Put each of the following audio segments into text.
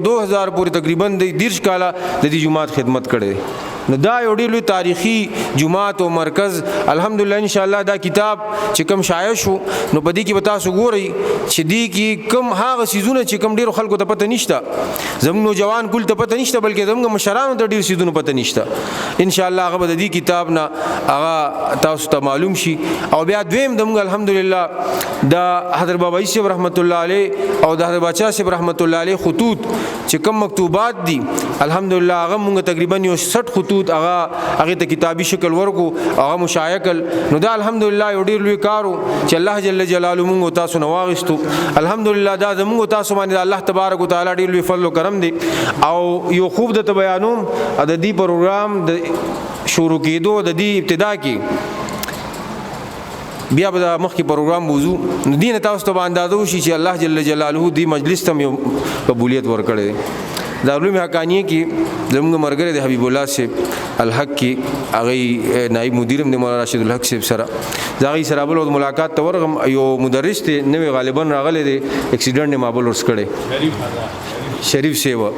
2000 پورې تقریبا د 10 کاله د دې جماعت خدمت کړي نو دا یو ډېر لوی تاریخي جماعت او مرکز الحمدلله ان شاء الله دا کتاب چې کوم شایع شو نو په دې کې به تاسو ګورئ چې دې کې کوم هغه سیزونه چې کوم ډېر خلکو ته پته نشته زموږ نوجوان کول ته پته نشته بلکې زموږ مشرانو ته ډېر سیزونه پته نشته ان شاء الله هغه به د دې کتاب نه هغه تاسو ته معلوم شي او بیا دویم زموږ الحمدلله د حضرت بابا صاحب رحمت الله علیه او د حضرت بچا صاحب رحمت الله علیه خطوط چې کوم مکتوبات دي الحمدلله هغه موږ تقریبا 60 خطوط هغه ته کتابي شکل ورکو هغه مشایع کړ نو دا الحمدلله یو ډیر لوی کارو چې الله جل جلاله موږ تاسو نو واغستو الحمدلله دا زموږ تاسو باندې الله تبارک وتعالى ډیر لوی فضل او کرم دی او یو خوب د بیانوم د دې پروګرام د شروع کېدو د دې ابتدا کې بیا به مخکې پروګرام وضو نو دین تاسو ته اندازو شي چې الله جل جلاله دې مجلس ته یو قبولیت ورکړي دارالعلوم حقانیه کې زموږ مرګره د حبیب الله صاحب الحق کې هغه نائب مدیر د مولانا راشد الحق صاحب سره دا غي سره بل ملاقات ته ورغم یو مدرس ته نوې غالبا راغله د اکسیډنټ نه مابل ورس کړي شریف سیوا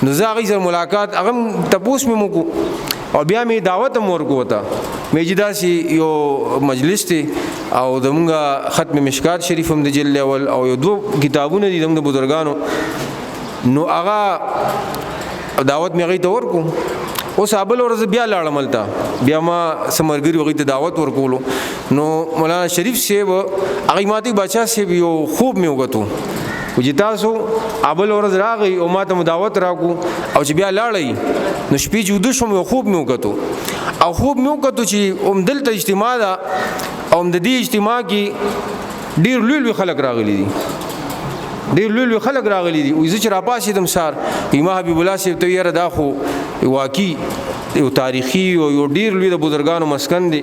نو زه غي سره ملاقات هغه تپوس مې مو او بیا می دعوت مور کو وتا میجدا سی یو مجلس ته او دمغه ختم مشکات شریف هم د جل اول او یو دو کتابونه دي د بزرګانو نو هغه دعوت می غي ته ورکو اوس ابل ورځ بیا لاړملتا بیا ما سمرګری وغي ته دعوت ورکولو نو مولانا شریف صاحب هغه ماته بچا صاحب یو خوب می وګتو چې تاسو ابل ورځ راغی او ماته مداوت راکو او چې بیا لاړی نو شپې جوړ شوم یو خوب مې وکړو او خوب مې وکړو چې دلته اجتماع ده او د دې اجتماع کې ډیر لوی خلک راغلي دي ډیر لوی خلک راغلي دي او زه چې را پاسېدم سار ایما حبیب الله صاحب ته یې را دا خو واقعي یو تاریخي او یو ډیر لوی د بزرګانو مسکن دي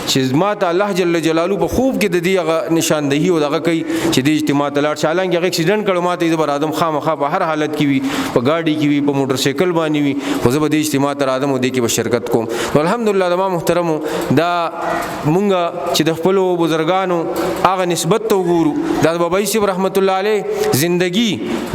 چې ماته الله جل جلاله په خوب کې د دې نشاندهي او دغه کوي چې د اجتماع تلاړ شالنګ هغه اکسیډنټ کړو ماته د بر ادم خامخا په هر حالت کې وي په گاډي کې وي په موټر سایکل باندې وي خو زه به د اجتماع تر ادم او د کې به شرکت کوم الحمدلله د ما محترمو دا مونږه چې د خپل بزرګانو هغه نسبت ته وګورو د بابا صاحب رحمت الله علیه زندگی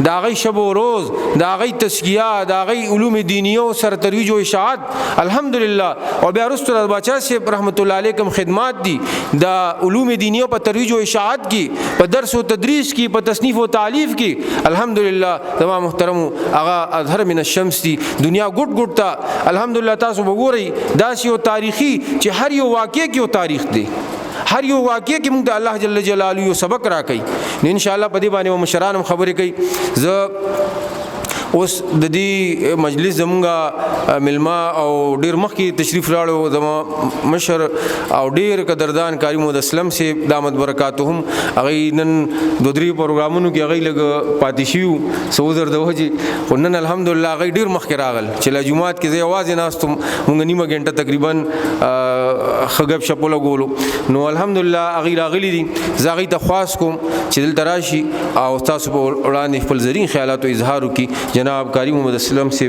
دا غي شب او روز دا غي تسکیه دا غي علوم دینیو سر ترویج او اشاعت الحمدلله او بیا رسول الله بچا صاحب رحمت الله علیه کوم خدمات دي د علوم دینیو په ترویج او اشاعت کې په درس او تدریس کې په تصنیف او تالیف کې الحمدلله تمام محترم هغه اظهر من الشمس دي دنیا ګډ ګډ تا الحمدلله تاسو وګورئ دا یو تاریخي چې هر یو واقعي کې یو تاریخ دی هر یو واقعي کې موږ د الله جل جلاله یو سبق راکړي ان شاء الله په دې باندې مشران خبرې کوي زه اوس د دې مجلس زمونږه ملما او ډیر مخکې تشریف راړو زمو مشر او ډیر قدردان کاری محمد اسلم سے دامت برکاتهم هغه نن دوه درې پروګرامونو کې هغه لګ پاتیشیو سوزر د وځي نن الحمدلله هغه ډیر مخکې راغل چې له جمعات کې زه आवाज ناستم مونږ نیمه غنټه تقریبا خغب شپوله ګولو نو الحمدلله هغه راغلي دي زاغي ته خواص کوم چې دل تراشي او تاسو په وړاندې خپل زرین خیالات او اظهار وکي جناب کاری محمد اسلم سے